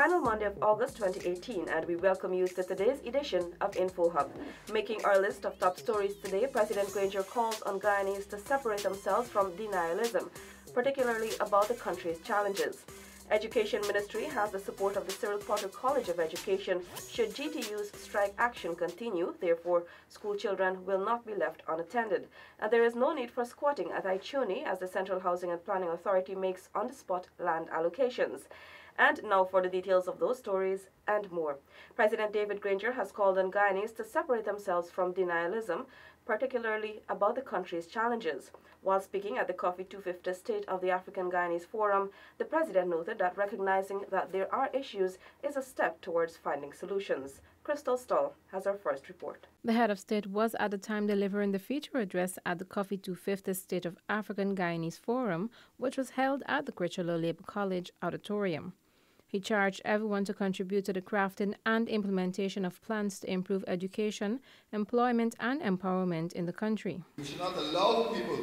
final Monday of August 2018, and we welcome you to today's edition of InfoHub. Making our list of top stories today, President Granger calls on Guyanese to separate themselves from denialism, particularly about the country's challenges. Education Ministry has the support of the Cyril Potter College of Education should GTU's strike action continue. Therefore, school children will not be left unattended. And there is no need for squatting at Ichuni as the Central Housing and Planning Authority makes on-the-spot land allocations. And now for the details of those stories and more. President David Granger has called on Guyanese to separate themselves from denialism, particularly about the country's challenges. While speaking at the Coffee 250 State of the African Guyanese Forum, the president noted that recognizing that there are issues is a step towards finding solutions. Crystal Stoll has our first report. The head of state was at the time delivering the feature address at the Coffee 250 State of African Guyanese Forum, which was held at the Critchlow Labour College auditorium. He charged everyone to contribute to the crafting and implementation of plans to improve education, employment and empowerment in the country. We should not allow people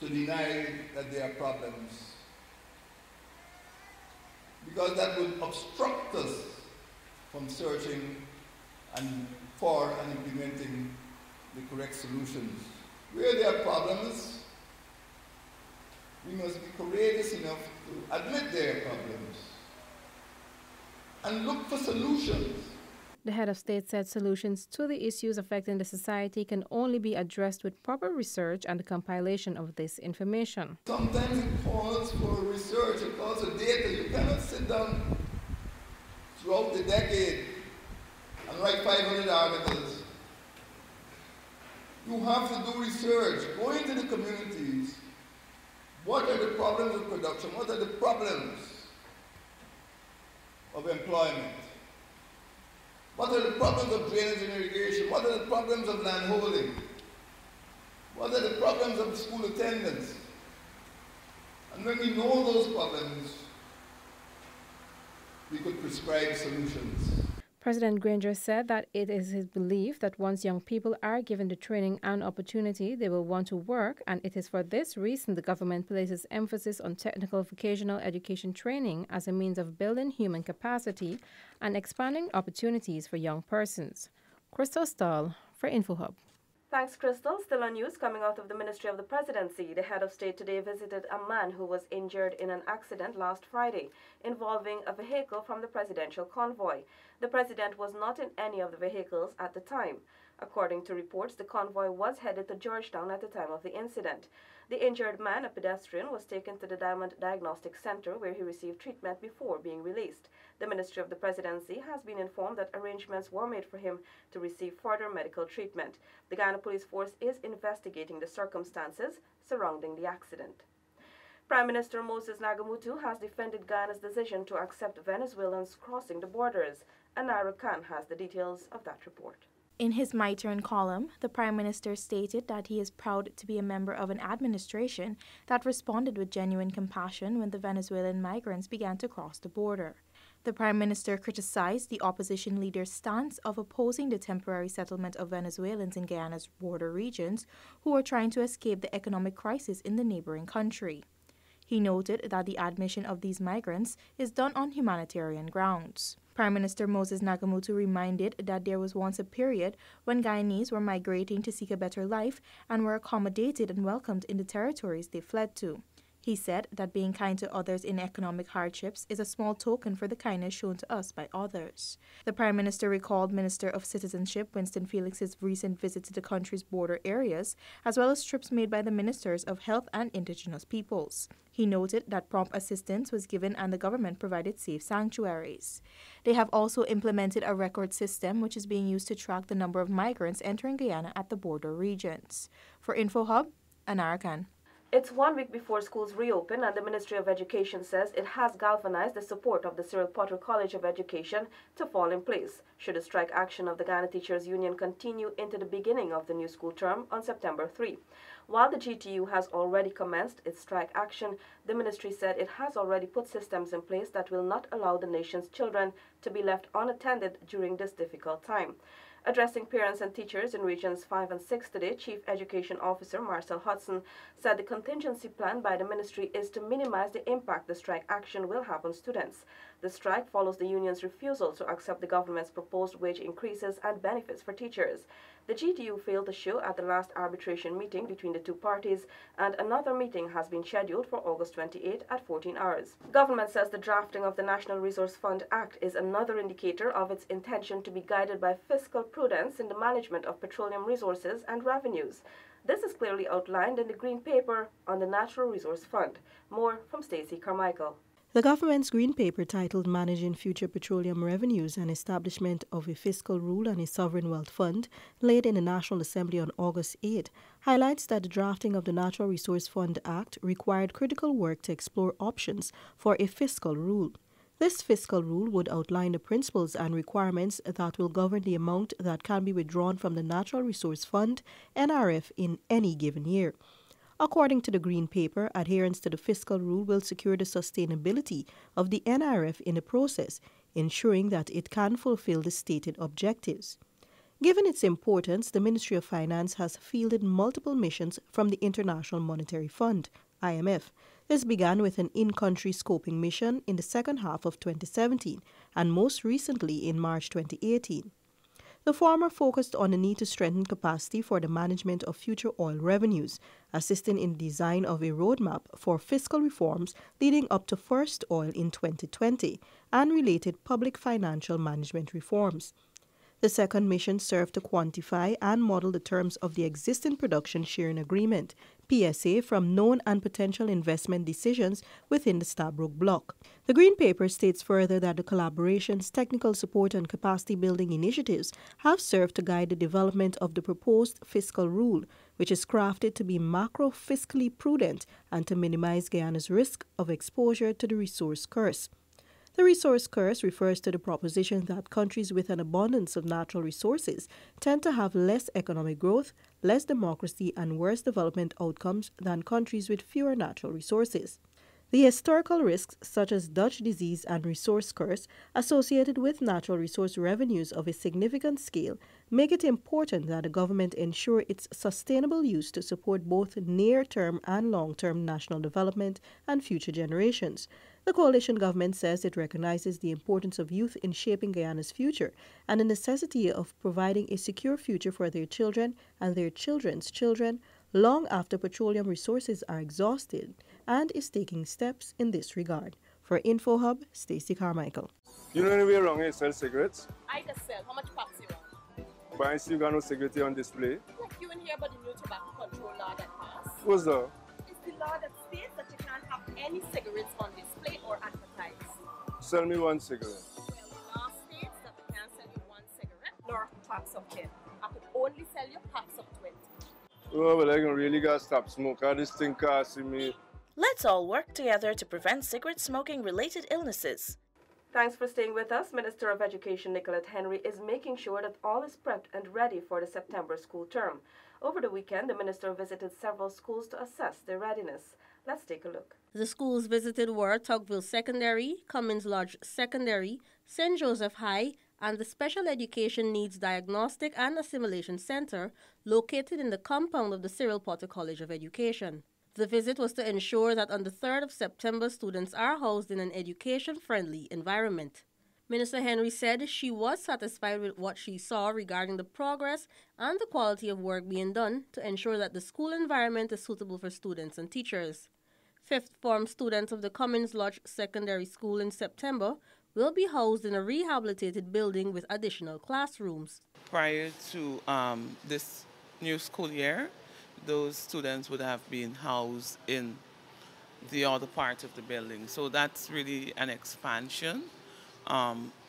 to deny that there are problems, because that would obstruct us from searching for and implementing the correct solutions. Where there are problems, we must be courageous enough to admit there are problems and look for solutions. The head of state said solutions to the issues affecting the society can only be addressed with proper research and the compilation of this information. Sometimes it calls for research, it calls for data. You cannot sit down throughout the decade and write 500 articles. You have to do research, go into the communities. What are the problems of production? What are the problems of employment? What are the problems of drainage and irrigation? What are the problems of land holding? What are the problems of school attendance? And when we know those problems, we could prescribe solutions. President Granger said that it is his belief that once young people are given the training and opportunity, they will want to work, and it is for this reason the government places emphasis on technical vocational education training as a means of building human capacity and expanding opportunities for young persons. Crystal Stahl for InfoHub. Thanks, Crystal. Still on news coming out of the Ministry of the Presidency. The head of state today visited a man who was injured in an accident last Friday involving a vehicle from the presidential convoy. The president was not in any of the vehicles at the time. According to reports, the convoy was headed to Georgetown at the time of the incident. The injured man, a pedestrian, was taken to the Diamond Diagnostic Center where he received treatment before being released. The Ministry of the Presidency has been informed that arrangements were made for him to receive further medical treatment. The Guyana Police Force is investigating the circumstances surrounding the accident. Prime Minister Moses Nagamutu has defended Guyana's decision to accept Venezuelans crossing the borders. Anara Khan has the details of that report. In his My Turn column, the Prime Minister stated that he is proud to be a member of an administration that responded with genuine compassion when the Venezuelan migrants began to cross the border. The Prime Minister criticized the opposition leader's stance of opposing the temporary settlement of Venezuelans in Guyana's border regions who are trying to escape the economic crisis in the neighboring country. He noted that the admission of these migrants is done on humanitarian grounds. Prime Minister Moses Nagamutu reminded that there was once a period when Guyanese were migrating to seek a better life and were accommodated and welcomed in the territories they fled to. He said that being kind to others in economic hardships is a small token for the kindness shown to us by others. The Prime Minister recalled Minister of Citizenship Winston Felix's recent visit to the country's border areas, as well as trips made by the Ministers of Health and Indigenous Peoples. He noted that prompt assistance was given and the government provided safe sanctuaries. They have also implemented a record system which is being used to track the number of migrants entering Guyana at the border regions. For InfoHub, Anara Khan. It's 1 week before schools reopen, and the Ministry of Education says it has galvanized the support of the Cyril Potter College of Education to fall in place should the strike action of the Guyana Teachers Union continue into the beginning of the new school term on September 3. While the GTU has already commenced its strike action, the ministry said it has already put systems in place that will not allow the nation's children to be left unattended during this difficult time. Addressing parents and teachers in Regions 5 and 6 today, Chief Education Officer Marcel Hudson said the contingency plan by the ministry is to minimize the impact the strike action will have on students. The strike follows the union's refusal to accept the government's proposed wage increases and benefits for teachers. The GTU failed to show at the last arbitration meeting between the two parties, and another meeting has been scheduled for August 28 at 14 hours. Government says the drafting of the National Resource Fund Act is another indicator of its intention to be guided by fiscal prudence in the management of petroleum resources and revenues. This is clearly outlined in the Green Paper on the Natural Resource Fund. More from Stacey Carmichael. The government's Green Paper, titled Managing Future Petroleum Revenues and Establishment of a Fiscal Rule and a Sovereign Wealth Fund, laid in the National Assembly on August 8, highlights that the drafting of the Natural Resource Fund Act required critical work to explore options for a fiscal rule. This fiscal rule would outline the principles and requirements that will govern the amount that can be withdrawn from the Natural Resource Fund, NRF, in any given year. According to the Green Paper, adherence to the fiscal rule will secure the sustainability of the NRF in the process, ensuring that it can fulfill the stated objectives. Given its importance, the Ministry of Finance has fielded multiple missions from the International Monetary Fund, IMF. This began with an in-country scoping mission in the second half of 2017 and most recently in March 2018. The former focused on the need to strengthen capacity for the management of future oil revenues, assisting in the design of a roadmap for fiscal reforms leading up to first oil in 2020 and related public financial management reforms. The second mission served to quantify and model the terms of the existing production sharing agreement, PSA, from known and potential investment decisions within the Stabroek Block. The Green Paper states further that the collaborations, technical support and capacity building initiatives have served to guide the development of the proposed fiscal rule, which is crafted to be macro-fiscally prudent and to minimize Guyana's risk of exposure to the resource curse. The resource curse refers to the proposition that countries with an abundance of natural resources tend to have less economic growth, less democracy, and worse development outcomes than countries with fewer natural resources. The historical risks, such as Dutch disease and resource curse, associated with natural resource revenues of a significant scale, make it important that the government ensure its sustainable use to support both near-term and long-term national development and future generations. The coalition government says it recognizes the importance of youth in shaping Guyana's future and the necessity of providing a secure future for their children and their children's children long after petroleum resources are exhausted, and is taking steps in this regard. For InfoHub, Stacey Carmichael. You know anywhere wrong here sell cigarettes? I just sell. How much packs you want? But I see you got no cigarette on display. Like you in here about the new tobacco control law that passed. What's that? It's the law that states that you can't have any cigarettes on display or advertised. Sell me one cigarette. Well, the law states that we can't sell you one cigarette nor packs of 10. I could only sell you packs of 20. Oh, but I can really got to stop smoking. This thing costing me. Let's all work together to prevent cigarette smoking related illnesses. Thanks for staying with us. Minister of Education Nicolette Henry is making sure that all is prepped and ready for the September school term. Over the weekend, the minister visited several schools to assess their readiness. Let's take a look. The schools visited were Tugville Secondary, Cummins Lodge Secondary, St. Joseph High, and the Special Education Needs Diagnostic and Assimilation Center located in the compound of the Cyril Potter College of Education. The visit was to ensure that on the 3rd of September, students are housed in an education-friendly environment. Minister Henry said she was satisfied with what she saw regarding the progress and the quality of work being done to ensure that the school environment is suitable for students and teachers. Fifth form students of the Cummins Lodge Secondary School in September will be housed in a rehabilitated building with additional classrooms. Prior to this new school year, those students would have been housed in the other part of the building. So that's really an expansion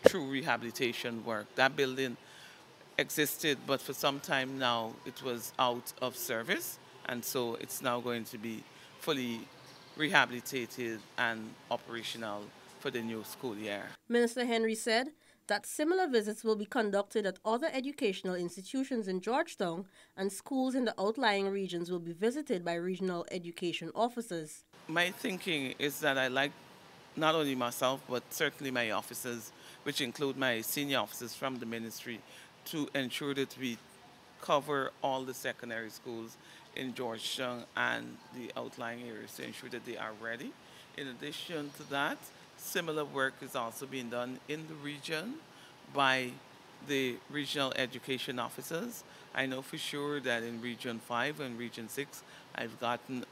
through rehabilitation work. That building existed, but for some time now it was out of service, and so it's now going to be fully rehabilitated and operational for the new school year. Minister Henry said that similar visits will be conducted at other educational institutions in Georgetown, and schools in the outlying regions will be visited by regional education officers. My thinking is that I like not only myself, but certainly my officers, which include my senior officers from the ministry, to ensure that we cover all the secondary schools in Georgetown and the outlying areas to ensure that they are ready. In addition to that, similar work is also being done in the region by the regional education officers. I know for sure that in Region 5 and Region 6, I've gotten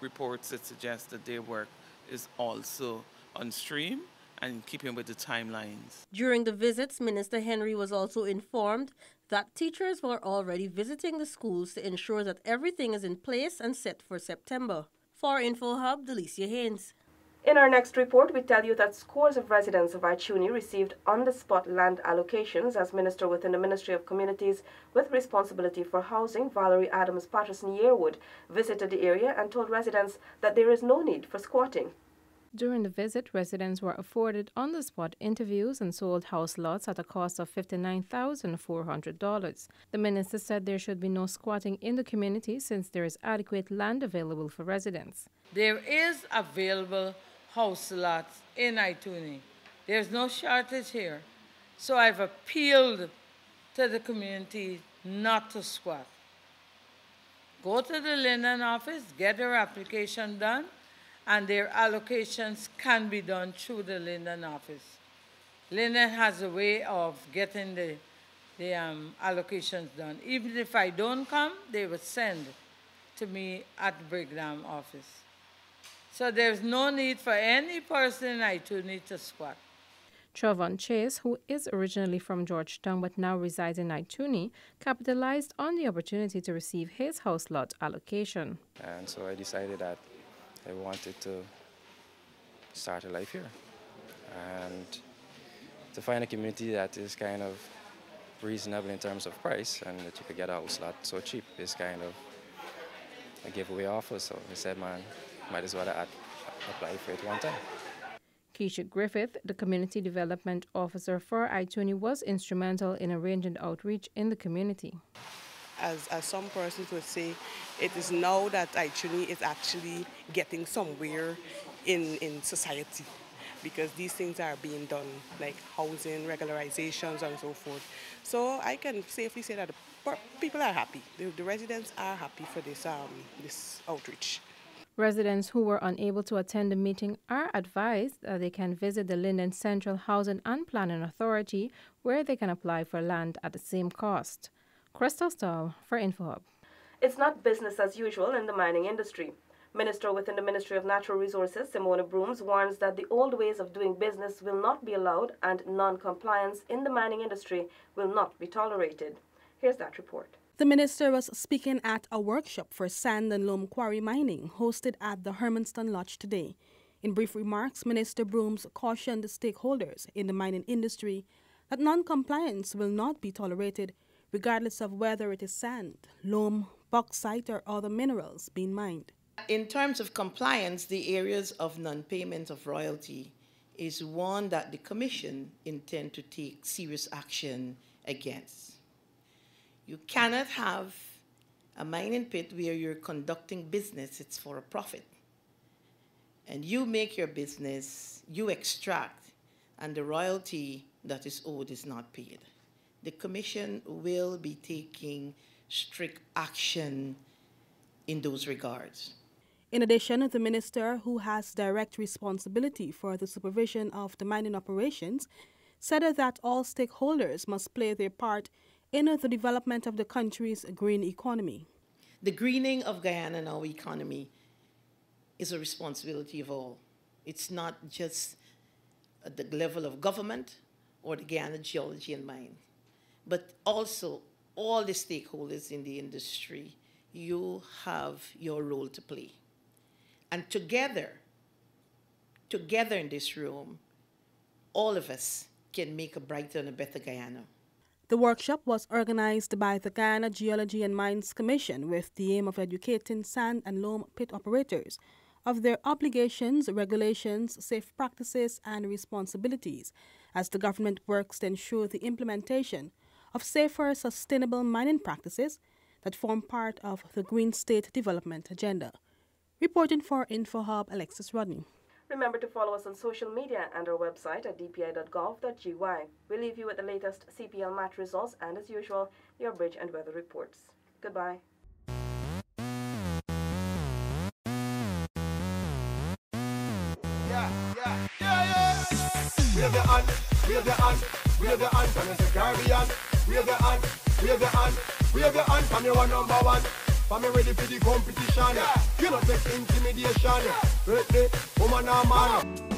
reports that suggest that their work is also on stream and keeping with the timelines. During the visits, Minister Henry was also informed that teachers were already visiting the schools to ensure that everything is in place and set for September. For InfoHub, Delicia Haynes. In our next report, we tell you that scores of residents of Ituni received on-the-spot land allocations as Minister within the Ministry of Communities with responsibility for housing, Valerie Adams Patterson-Yearwood, visited the area and told residents that there is no need for squatting. During the visit, residents were afforded on-the-spot interviews and sold house lots at a cost of $59,400. The minister said there should be no squatting in the community since there is adequate land available for residents. There is available house lots in Ituni. There's no shortage here. So I've appealed to the community not to squat. Go to the Linden office, get your application done, and their allocations can be done through the Linden office. Linden has a way of getting the allocations done. Even if I don't come, they would send to me at the Brigham office. So there's no need for any person in Ituni to squat. Travon Chase, who is originally from Georgetown but now resides in Ituni, capitalized on the opportunity to receive his house lot allocation. And so I decided that I wanted to start a life here and to find a community that is kind of reasonable in terms of price and that you could get a house lot so cheap is kind of a giveaway offer. So I said, man, might as well apply for it one time. Keisha Griffith, the Community Development Officer for Ituni, was instrumental in arranging outreach in the community. As some persons would say, it is now that Ituni is actually getting somewhere in society because these things are being done, like housing, regularizations, and so forth. So I can safely say that people are happy. The residents are happy for this outreach. Residents who were unable to attend the meeting are advised that they can visit the Linden Central Housing and Planning Authority, where they can apply for land at the same cost. Crystal Stahl for InfoHub. It's not business as usual in the mining industry. Minister within the Ministry of Natural Resources, Simona Brooms, warns that the old ways of doing business will not be allowed and non-compliance in the mining industry will not be tolerated. Here's that report. The minister was speaking at a workshop for sand and loam quarry mining hosted at the Hermanston Lodge today. In brief remarks, Minister Brooms cautioned the stakeholders in the mining industry that non-compliance will not be tolerated regardless of whether it is sand, loam, bauxite or other minerals being mined. In terms of compliance, the areas of non-payment of royalty is one that the Commission intend to take serious action against. You cannot have a mining pit where you're conducting business, it's for a profit. And you make your business, you extract, and the royalty that is owed is not paid. The Commission will be taking strict action in those regards. In addition, the minister, who has direct responsibility for the supervision of the mining operations, said that all stakeholders must play their part in the development of the country's green economy. The greening of Guyana and our economy is a responsibility of all. It's not just at the level of government or the Guyana Geology and Mine, but also all the stakeholders in the industry. You have your role to play. And together in this room, all of us can make a brighter and a better Guyana. The workshop was organized by the Guyana Geology and Mines Commission with the aim of educating sand and loam pit operators of their obligations, regulations, safe practices, and responsibilities as the government works to ensure the implementation of safer, sustainable mining practices that form part of the Green State Development Agenda. Reporting for InfoHub, Alexis Rodney. Remember to follow us on social media and our website at dpi.gov.gy. We leave you with the latest CPL match results and, as usual, your bridge and weather reports. Goodbye. Wave your hand, wave your hand, wave your hand from the Caribbean. Wave your hand, wave your hand, wave your hand from your #1. For me ready for the competition. You not take intimidation. Ready, woman or man.